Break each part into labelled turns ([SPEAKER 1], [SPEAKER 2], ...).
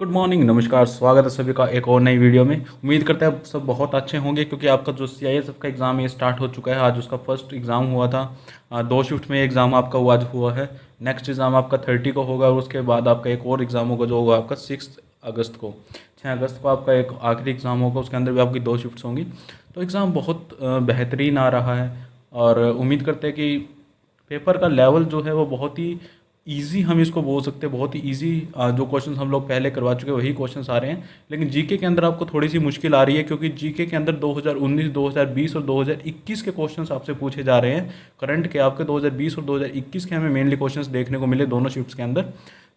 [SPEAKER 1] Good morning, नमस्कार, स्वागत है सभी का एक और नई वीडियो में। उम्मीद करते हैं आप सब बहुत अच्छे होंगे क्योंकि आपका जो CISF का एग्ज़ाम ये स्टार्ट हो चुका है। आज उसका फर्स्ट एग्ज़ाम हुआ था। दो शिफ्ट में एग्ज़ाम आपका आज हुआ है। नेक्स्ट एग्ज़ाम आपका 30 को होगा और उसके बाद आपका एक और एग्ज़ाम होगा जो होगा आपका 6 अगस्त को। 6 अगस्त को आपका एक आखिरी एग्ज़ाम होगा, उसके अंदर भी आपकी दो शिफ्ट्स होंगी। तो एग्ज़ाम बहुत बेहतरीन आ रहा है और उम्मीद करते हैं कि पेपर का लेवल जो है वो बहुत ही इजी, हम इसको बोल सकते हैं बहुत ही इजी। जो क्वेश्चंस हम लोग पहले करवा चुके हैं वही क्वेश्चंस आ रहे हैं, लेकिन जीके के अंदर आपको थोड़ी सी मुश्किल आ रही है क्योंकि जीके के अंदर 2019, 2020 और 2021 के क्वेश्चंस आपसे पूछे जा रहे हैं। करंट के आपके 2020 और 2021 के हमें मेनली क्वेश्चंस देखने को मिले दोनों शिफ्ट्स के अंदर।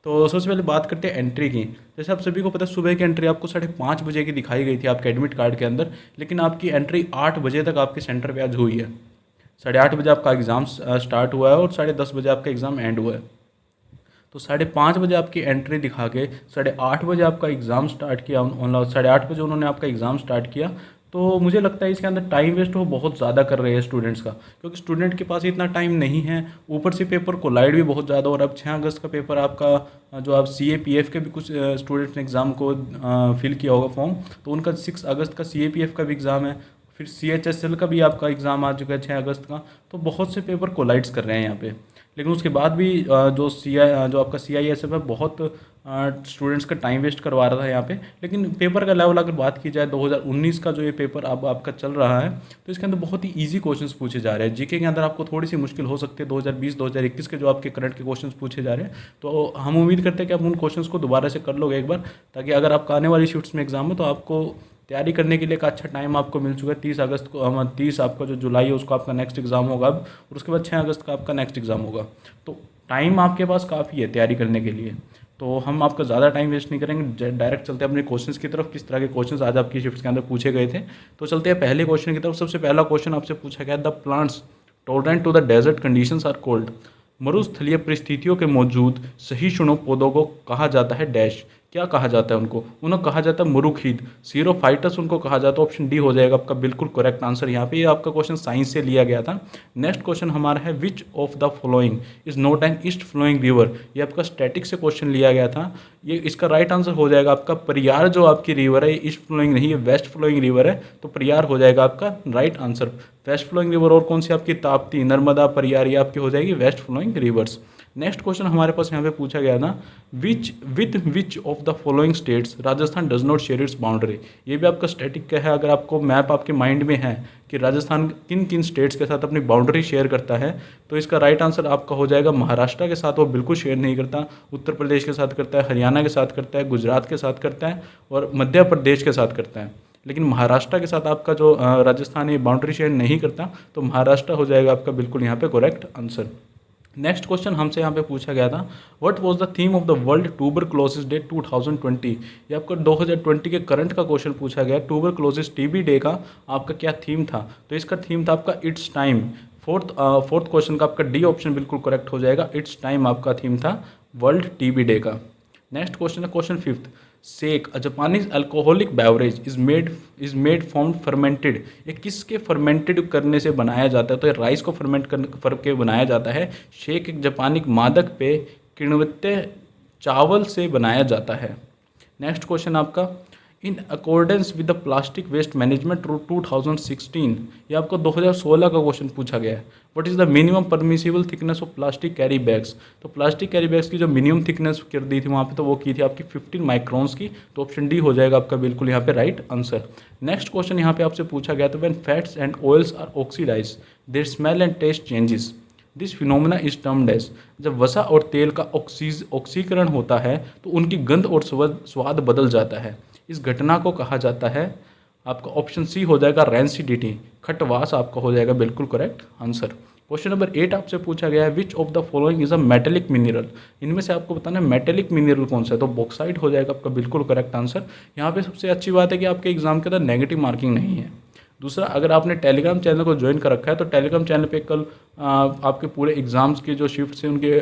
[SPEAKER 1] तो सबसे पहले बात करते हैं एंट्री की। जैसे आप सभी को पता है सुबह की एंट्री आपको 5:30 बजे की दिखाई गई थी आपके एडमिट कार्ड के अंदर, लेकिन आपकी एंट्री 8 बजे तक आपके सेंटर पे आज हुई है। 8:30 बजे आपका एग्ज़ाम स्टार्ट हुआ है और 10:30 बजे आपका एग्ज़ाम एंड हुआ है। तो 5:30 बजे आपकी एंट्री दिखा के 8:30 बजे आपका एग्ज़ाम स्टार्ट किया, 8:30 बजे उन्होंने आपका एग्ज़ाम स्टार्ट किया। तो मुझे लगता है इसके अंदर टाइम वेस्ट वो बहुत ज़्यादा कर रहे हैं स्टूडेंट्स का, क्योंकि स्टूडेंट के पास इतना टाइम नहीं है। ऊपर से पेपर कोलाइड भी बहुत ज़्यादा, और अब 6 अगस्त का पेपर आपका जो आप CAPF के भी कुछ स्टूडेंट्स ने एग्ज़ाम को फिल किया होगा फॉर्म, तो उनका 6 अगस्त का CAPF का भी एग्ज़ाम है। फिर CHSL का भी आपका एग्ज़ाम आ चुका है 6 अगस्त का। तो बहुत से पेपर कोलाइड्स कर रहे हैं यहाँ पे, लेकिन उसके बाद भी जो आपका CISF है बहुत स्टूडेंट्स का टाइम वेस्ट करवा रहा था यहाँ पे। लेकिन पेपर का लेवल अगर बात की जाए 2019 का जो ये पेपर अब आपका चल रहा है, तो इसके अंदर बहुत ही इजी क्वेश्चंस पूछे जा रहे हैं। जीके के अंदर आपको थोड़ी सी मुश्किल हो सकती है 2020, 2021 के जो आपके करंट के क्वेश्चंस पूछे जा रहे हैं। तो हम उम्मीद करते हैं कि आप उन क्वेश्चंस को दोबारा से कर लोगे एक बार, ताकि अगर आपका आने वाली शिफ्ट्स में एग्जाम हो तो आपको तैयारी करने के लिए एक अच्छा टाइम आपको मिल चुका है। 30 अगस्त को 30 आपका जो जुलाई है उसको आपका नेक्स्ट एग्ज़ाम होगा अब, और उसके बाद 6 अगस्त का आपका नेक्स्ट एग्ज़ाम होगा। तो टाइम आपके पास काफ़ी है तैयारी करने के लिए। तो हम आपका ज़्यादा टाइम वेस्ट नहीं करेंगे, डायरेक्ट चलते हैं अपने क्वेश्चंस की तरफ। किस तरह के क्वेश्चंस आज आपकी शिफ्ट्स के अंदर पूछे गए थे, तो चलते हैं पहले क्वेश्चन की तरफ। सबसे पहला क्वेश्चन आपसे पूछा गया, the plants tolerant to the desert conditions are cold. मरुस्थलीय परिस्थितियों के मौजूद सहिष्णु पौधों को कहा जाता है डैश। क्या कहा जाता है उनको? उन्हें कहा जाता है मरुखीद। सीरोफाइटस उनको कहा जाता है। ऑप्शन डी हो जाएगा आपका बिल्कुल करेक्ट आंसर यहाँ पे। ये आपका क्वेश्चन साइंस से लिया गया था। नेक्स्ट क्वेश्चन हमारा है, which of the following is not an east flowing river. ये आपका स्टैटिक से क्वेश्चन लिया गया था। ये इसका राइट आंसर हो जाएगा आपका परियार। जो आपकी रिवर है ये ईस्ट फ्लोइंग नहीं है, वेस्ट फ्लोइंग रिवर है, तो परियार हो जाएगा आपका right answer. West flowing river और कौन सी आपकी ताप्ती, नर्मदा, परियार, ये आपकी हो जाएगी west flowing rivers. Next question हमारे पास यहाँ पे पूछा गया था, which of the following states Rajasthan does not share its boundary. ये भी आपका स्टैटिक का है। अगर आपको मैप आपके माइंड में है कि राजस्थान किन किन स्टेट्स के साथ अपनी बाउंड्री शेयर करता है, तो इसका राइट आंसर आपका हो जाएगा महाराष्ट्र के साथ वो बिल्कुल शेयर नहीं करता। उत्तर प्रदेश के साथ करता है, हरियाणा के साथ करता है, गुजरात के साथ करता है और मध्य प्रदेश के साथ करता है। लेकिन महाराष्ट्र के साथ आपका जो राजस्थान ये बाउंड्री शेयर नहीं करता, तो महाराष्ट्र हो जाएगा आपका बिल्कुल यहाँ पे करेक्ट आंसर। नेक्स्ट क्वेश्चन हमसे यहाँ पे पूछा गया था, what was the theme of the world tuberculosis day 2020। ये आपका 2020 के करंट का क्वेश्चन पूछा गया। ट्यूबरक्लोसिस TB डे का आपका क्या थीम था? तो इसका थीम था आपका इट्स टाइम। फोर्थ क्वेश्चन का आपका डी ऑप्शन बिल्कुल करेक्ट हो जाएगा। इट्स टाइम आपका थीम था वर्ल्ड TB डे का। नेक्स्ट क्वेश्चन है question 5th, sake a Japanese alcoholic beverage is made from fermented. ये किसके फर्मेंटेड करने से बनाया जाता है? तो ये राइस को फर्मेंट करके बनाया जाता है। शेक एक जापानी मादक पे किण्वित चावल से बनाया जाता है। नेक्स्ट क्वेश्चन आपका, in accordance with the plastic waste management rule 2016। ये आपको 2016 का क्वेश्चन पूछा गया है। What is the minimum permissible thickness of plastic carry bags. तो प्लास्टिक कैरी बैग्स की जो मिनिमम थिकनेस कर दी थी वहाँ पे, तो वो की थी आपकी 15 माइक्रॉन्स की। तो ऑप्शन डी हो जाएगा आपका बिल्कुल यहाँ पे राइट आंसर। नेक्स्ट क्वेश्चन यहाँ पे आपसे पूछा गया था, when fats and oils are oxidise their smell and taste changes. This phenomena is termed as. जब वसा और तेल का ऑक्सीकरण होता है तो उनकी गंध और स्वाद बदल जाता है। इस घटना को कहा जाता है, आपका ऑप्शन सी हो जाएगा रेंसिडिटी, खटवास आपका हो जाएगा बिल्कुल करेक्ट आंसर। क्वेश्चन नंबर 8 आपसे पूछा गया है, which of the following is a metallic mineral. इनमें से आपको बताना है मेटेलिक मिनरल कौन सा है, तो बॉक्साइट हो जाएगा आपका बिल्कुल करेक्ट आंसर। यहाँ पे सबसे अच्छी बात है कि आपके एग्जाम के अंदर नेगेटिव मार्किंग नहीं है। दूसरा, अगर आपने टेलीग्राम चैनल को ज्वाइन कर रखा है तो टेलीग्राम चैनल पे कल आपके पूरे एग्जाम्स के जो शिफ्ट्स हैं उनके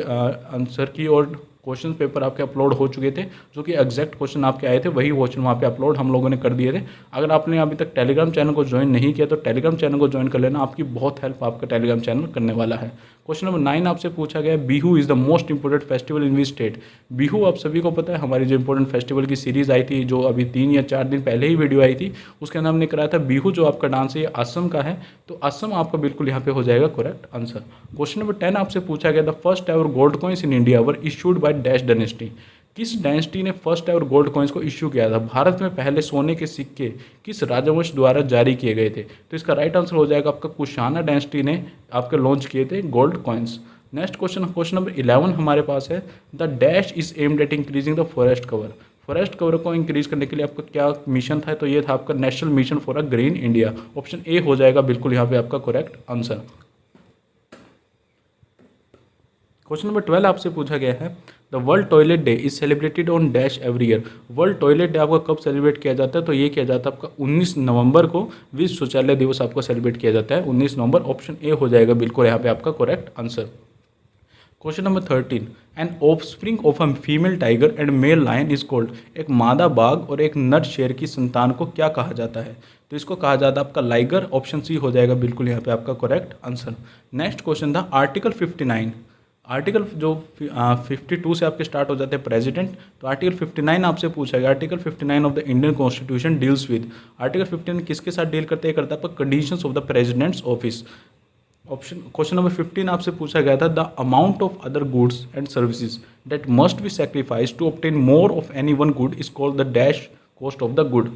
[SPEAKER 1] आंसर की और क्वेश्चन पेपर आपके अपलोड हो चुके थे, जो कि एग्जैक्ट क्वेश्चन आपके आए थे वही क्वेश्चन वहाँ पे अपलोड हम लोगों ने कर दिए थे। अगर आपने अभी तक टेलीग्राम चैनल को ज्वाइन नहीं किया तो टेलीग्राम चैनल को ज्वाइन कर लेना, आपकी बहुत हेल्प आपका टेलीग्राम चैनल करने वाला है। क्वेश्चन नंबर 9 आपसे पूछा गया है, Bihu is the most important festival in which state. Bihu आप सभी को पता है, हमारी जो इंपॉर्टेंट फेस्टिवल की सीरीज़ आई थी, जो अभी 3 या 4 दिन पहले ही वीडियो आई थी, उसके अंदर हमने कराया था बिहू जो आपका डांस है ये असम का है, तो असम आपका बिल्कुल यहाँ पे हो जाएगा करेक्ट आंसर। क्वेश्चन नंबर 10 आपसे पूछा गया, the first ever gold coins in India were issued by dash dynasty. किस डायनेस्टी ने फर्स्ट एवर गोल्ड कॉइन्स को इश्यू किया था? भारत में पहले सोने के सिक्के किस राजवंश द्वारा जारी किए गए थे? तो इसका राइट आंसर हो जाएगा आपका कुशाना डायनेस्टी ने आपके लॉन्च किए थे gold coins. Next question number 11 हमारे पास है, the dash is aimed at increasing the forest cover. Forest cover को इंक्रीज करने के लिए आपका क्या मिशन था? तो ये था आपका national mission for a green India. Option A हो जाएगा बिल्कुल यहाँ पे आपका करेक्ट आंसर। क्वेश्चन नंबर 12 आपसे पूछा गया है, the world toilet day is celebrated on dash every year. World toilet day आपका कब सेलिब्रेट किया जाता है? तो ये किया जाता है आपका 19 नवंबर को विश्व शौचालय दिवस आपको सेलिब्रेट किया जाता है 19 नवंबर। ऑप्शन ए हो जाएगा बिल्कुल यहाँ पे आपका correct answer. Question number 13, an offspring of a female tiger and male lion is called. एक मादा बाघ और एक नर शेर की संतान को क्या कहा जाता है? तो इसको कहा जाता है आपका लाइगर। ऑप्शन सी हो जाएगा बिल्कुल यहाँ पे आपका करेक्ट आंसर। नेक्स्ट क्वेश्चन था आर्टिकल 59। आर्टिकल जो 52 से आपके स्टार्ट हो जाते हैं प्रेसिडेंट, तो आर्टिकल 59 आपसे पूछा गया, article 59 of the Indian constitution deals with. Article 59 किसके साथ डील करते हैं? करता है आपका conditions of the president's office. Option question number 15 आपसे पूछा गया था, the amount of other goods and services that must be sacrifice to obtain more of any one good is called the dash cost of the good.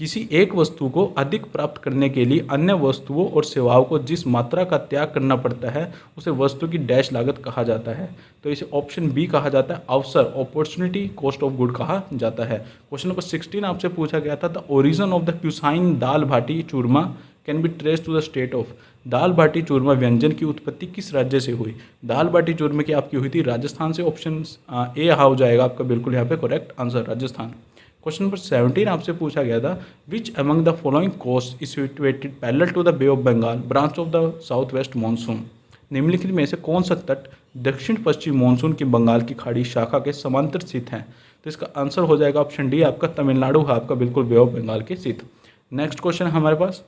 [SPEAKER 1] किसी एक वस्तु को अधिक प्राप्त करने के लिए अन्य वस्तुओं और सेवाओं को जिस मात्रा का त्याग करना पड़ता है उसे वस्तु की डैश लागत कहा जाता है। तो इसे ऑप्शन बी कहा जाता है अवसर, अपॉर्चुनिटी कॉस्ट ऑफ गुड कहा जाता है। क्वेश्चन नंबर 16 आपसे पूछा गया था, the origin of the cuisine dal baati churma can be trace to the state of. Dal baati churma व्यंजन की उत्पत्ति किस राज्य से हुई? दाल बाटी चूरमा की आपकी हुई थी राजस्थान से। ऑप्शन ए हो जाएगा आपका बिल्कुल यहाँ पे correct answer Rajasthan. Question number 17 आपसे पूछा गया था, which among the following coast is situated parallel to the Bay of Bengal branch of the south west monsoon. निम्नलिखित में से कौन सा तट दक्षिण पश्चिम मानसून की बंगाल की खाड़ी शाखा के समांतर स्थित है? तो इसका आंसर हो जाएगा ऑप्शन डी आपका तमिलनाडु है आपका बिल्कुल बे ऑफ बंगाल के स्थित। नेक्स्ट क्वेश्चन हमारे पास,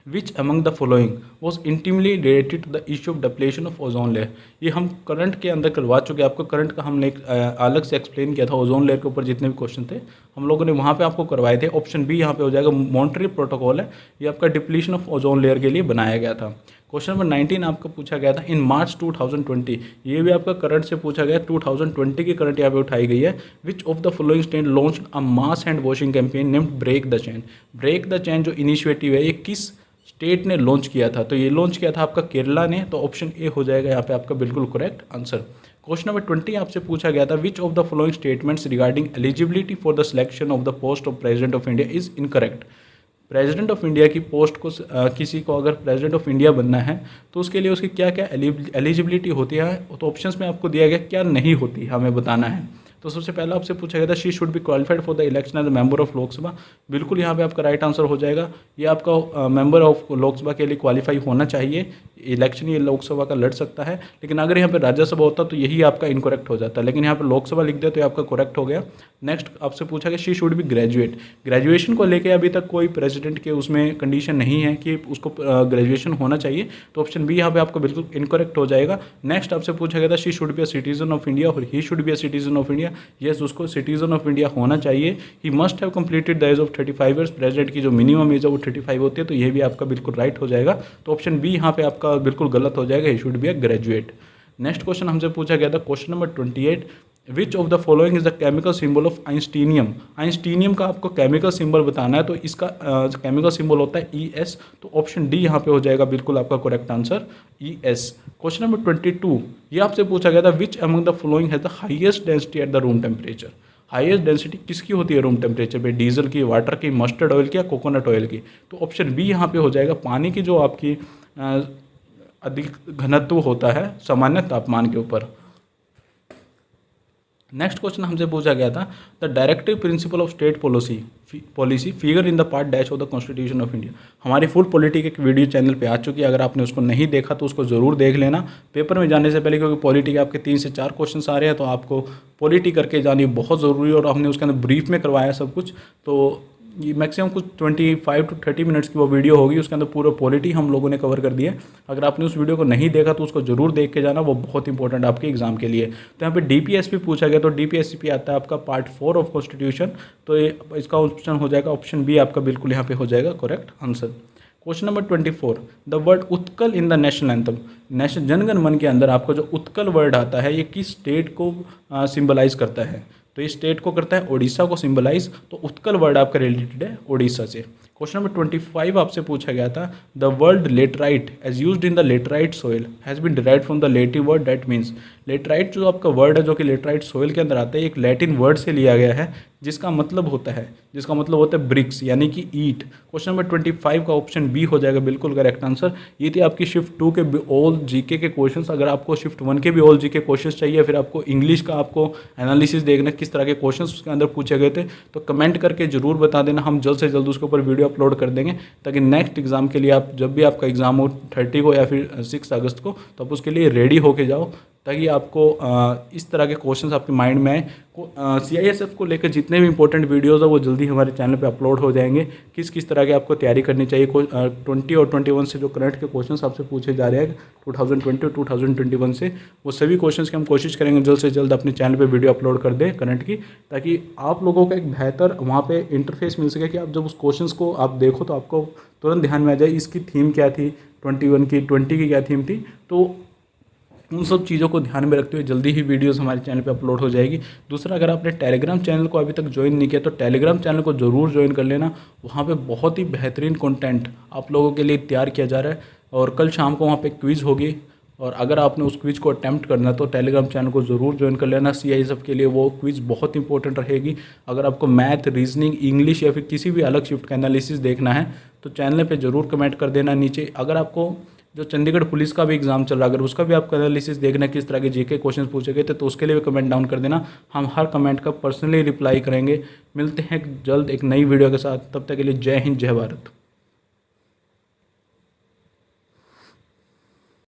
[SPEAKER 1] which among the following was intimately related to the issue of depletion of ozone layer. ये हम करंट के अंदर करवा चुके हैं, आपको करंट का हमने एक अलग से एक्सप्लेन किया था। ओजोन लेयर के ऊपर जितने भी क्वेश्चन थे हम लोगों ने वहाँ पे आपको करवाए थे। ऑप्शन बी यहाँ पे हो जाएगा मॉन्ट्रियल प्रोटोकॉल है, ये आपका डिप्लीशन ऑफ ओजोन लेयर के लिए बनाया गया था। क्वेश्चन नंबर 19 आपको पूछा गया था, इन मार्च 2020, ये भी आपका करंट से पूछा गया, 2020 की करंट यहाँ पे उठाई गई है। Which of the following state launch a mass hand washing campaign named break the chain. Break the chain जो इनिशिएटिव है ये किस स्टेट ने लॉन्च किया था? तो ये लॉन्च किया था आपका केरला ने। तो ऑप्शन ए हो जाएगा यहाँ पे आपका बिल्कुल करेक्ट आंसर। क्वेश्चन नंबर 20 आपसे पूछा गया था, which of the following statements regarding eligibility for the selection of the post of president of India is incorrect. President of India की पोस्ट को किसी को अगर प्रेसिडेंट ऑफ इंडिया बनना है तो उसके लिए उसकी क्या क्या एलिजिबिलिटी होती है? तो ऑप्शंस में आपको दिया गया क्या नहीं होती हमें बताना है। तो सबसे पहला आपसे पूछा गया था, she should be qualified for the election as a member of Lok Sabha. बिल्कुल यहाँ पे आपका राइट आंसर हो जाएगा, ये आपका मेंबर ऑफ लोकसभा के लिए क्वालिफाई होना चाहिए। इलेक्शन ये लोकसभा का लड़ सकता है, लेकिन अगर यहाँ पे राज्यसभा होता तो यही आपका इनकरेक्ट हो जाता है, लेकिन यहाँ पे लोकसभा लिख दिया तो ये आपका करेक्ट हो गया। नेक्स्ट आपसे पूछा गया, she should B graduate. Graduation को लेकर अभी तक कोई प्रेसिडेंट के उसमें कंडीशन नहीं है कि उसको ग्रेजुएशन होना चाहिए, तो ऑप्शन बी यहाँ पे आपका बिल्कुल इनकरेक्ट हो जाएगा। नेक्स्ट आपसे पूछा गया था, she should be a citizen of India और he should be a citizen of India. Yes, उसको सिटीजन ऑफ इंडिया होना चाहिए। He must have completed the age of 35 years. President की जो मिनिमम एज है वो 35 होती है, तो ये भी आपका बिल्कुल राइट हो जाएगा। तो ऑप्शन बी यहाँ पे आपका बिल्कुल गलत हो जाएगा, ही should be a graduate. Next question हमसे पूछा गया था, question number 28, which of the following is the chemical symbol of einsteinium. Einsteinium का आपको केमिकल सिंबल बताना है, तो इसका केमिकल सिंबल होता है ES। तो ऑप्शन डी यहाँ पे हो जाएगा बिल्कुल आपका correct answer ES। Question number 22, ये आपसे पूछा गया था, which among the following has the highest density at the room temperature. Highest density किसकी होती है रूम टेम्परेचर पे? डीजल की, वाटर की, मस्टर्ड ऑयल की या कोकोनट ऑयल की? तो ऑप्शन बी यहाँ पे हो जाएगा पानी की जो आपकी अधिक घनत्व होता है सामान्य तापमान के ऊपर। नेक्स्ट क्वेश्चन हमसे पूछा गया था, the directive principle of state policy figure in the part dash of the constitution of India. हमारी फुल पॉलिटी एक वीडियो चैनल पे आ चुकी है, अगर आपने उसको नहीं देखा तो उसको ज़रूर देख लेना पेपर में जाने से पहले, क्योंकि पॉलिटी के आपके 3 से 4 क्वेश्चन आ रहे हैं, तो आपको पॉलिटी करके जानी बहुत ज़रूरी है। और हमने उसके अंदर ब्रीफ में करवाया सब कुछ, तो ये मैक्सिमम कुछ 25 टू 30 मिनट्स की वो वीडियो होगी, उसके अंदर पूरा पॉलिटी हम लोगों ने कवर कर दिया है। अगर आपने उस वीडियो को नहीं देखा तो उसको जरूर देख के जाना, वो बहुत इंपॉर्टेंट आपके एग्जाम के लिए। तो यहाँ पे डीपीएसपी पूछा गया, तो डीपीएसपी आता है आपका पार्ट 4 ऑफ कॉन्स्टिट्यूशन, तो ये इसका ऑप्शन हो जाएगा, ऑप्शन बी आपका बिल्कुल यहाँ पे हो जाएगा correct answer. Question number 24, the word Utkal in the national anthem. National Jana Gana Mana के अंदर आपको जो उत्कल वर्ड आता है, ये किस स्टेट को सिंबलाइज करता है? तो इस स्टेट को करता है ओडिशा को सिंबलाइज, तो उत्कल वर्ड आपका रिलेटेड है ओडिशा से। क्वेश्चन नंबर 25 आपसे पूछा गया था, the word laterite as used in the laterite soil has been derived from the Latin word that means. Laterite जो आपका वर्ड है, जो कि लेटराइट सोइल के अंदर आता है, एक लैटिन वर्ड से लिया गया है जिसका मतलब होता है ब्रिक्स यानी कि ईट। क्वेश्चन नंबर 25 का ऑप्शन बी हो जाएगा बिल्कुल करेक्ट आंसर। ये थी आपकी शिफ्ट 2 के ऑल जीके के क्वेश्चंस। अगर आपको शिफ्ट 1 के भी ऑल जीके क्वेश्चंस चाहिए, फिर आपको इंग्लिश का आपको एनालिसिस देखना किस तरह के क्वेश्चंस उसके अंदर पूछे गए थे, तो कमेंट करके जरूर बता देना, हम जल्द से जल्द उसके ऊपर वीडियो अपलोड कर देंगे, ताकि नेक्स्ट एग्जाम के लिए आप जब भी आपका एग्जाम हो 30 को या फिर 6 अगस्त को, तो आप उसके लिए रेडी होके जाओ, ताकि आपको इस तरह के क्वेश्चंस आपके माइंड में आए। CISF को लेकर जितने भी इंपॉर्टेंट वीडियोस है वो जल्दी हमारे चैनल पे अपलोड हो जाएंगे, किस किस तरह के आपको तैयारी करनी चाहिए। 20 और 21 से जो करंट के क्वेश्चंस आपसे पूछे जा रहे हैं 2020 और 2021 से, वो सभी क्वेश्चंस की हम कोशिश करेंगे जल्द से जल्द अपने चैनल पे वीडियो अपलोड कर दें करंट की, ताकि आप लोगों को एक बेहतर वहाँ पे इंटरफेस मिल सके कि आप जब उस क्वेश्चंस को आप देखो तो आपको तुरंत ध्यान में आ जाए इसकी थीम क्या थी, 21 की 20 की क्या थीम थी। तो उन सब चीज़ों को ध्यान में रखते हुए जल्दी ही वीडियोस हमारे चैनल पे अपलोड हो जाएगी। दूसरा, अगर आपने टेलीग्राम चैनल को अभी तक ज्वाइन नहीं किया तो टेलीग्राम चैनल को ज़रूर ज्वाइन कर लेना, वहाँ पे बहुत ही बेहतरीन कंटेंट आप लोगों के लिए तैयार किया जा रहा है। और कल शाम को वहाँ पे क्विज़ होगी, और अगर आपने उस क्विज़ को अटैम्प्ट करना है तो टेलीग्राम चैनल को ज़रूर ज्वाइन कर लेना। CISF के लिए वो क्विज़ बहुत इंपॉर्टेंट रहेगी। अगर आपको मैथ, रीजनिंग, इंग्लिश या फिर किसी भी अलग शिफ्ट का एनालिसिस देखना है तो चैनल पे ज़रूर कमेंट कर देना नीचे। अगर आपको जो चंडीगढ़ पुलिस का भी एग्जाम चल रहा है, अगर उसका भी आपका एनालिसिस देखना है किस तरह के जीके क्वेश्चन पूछे गए थे, तो उसके लिए भी कमेंट डाउन कर देना, हम हर कमेंट का पर्सनली रिप्लाई करेंगे। मिलते हैं जल्द एक नई वीडियो के साथ, तब तक के लिए जय हिंद जय भारत।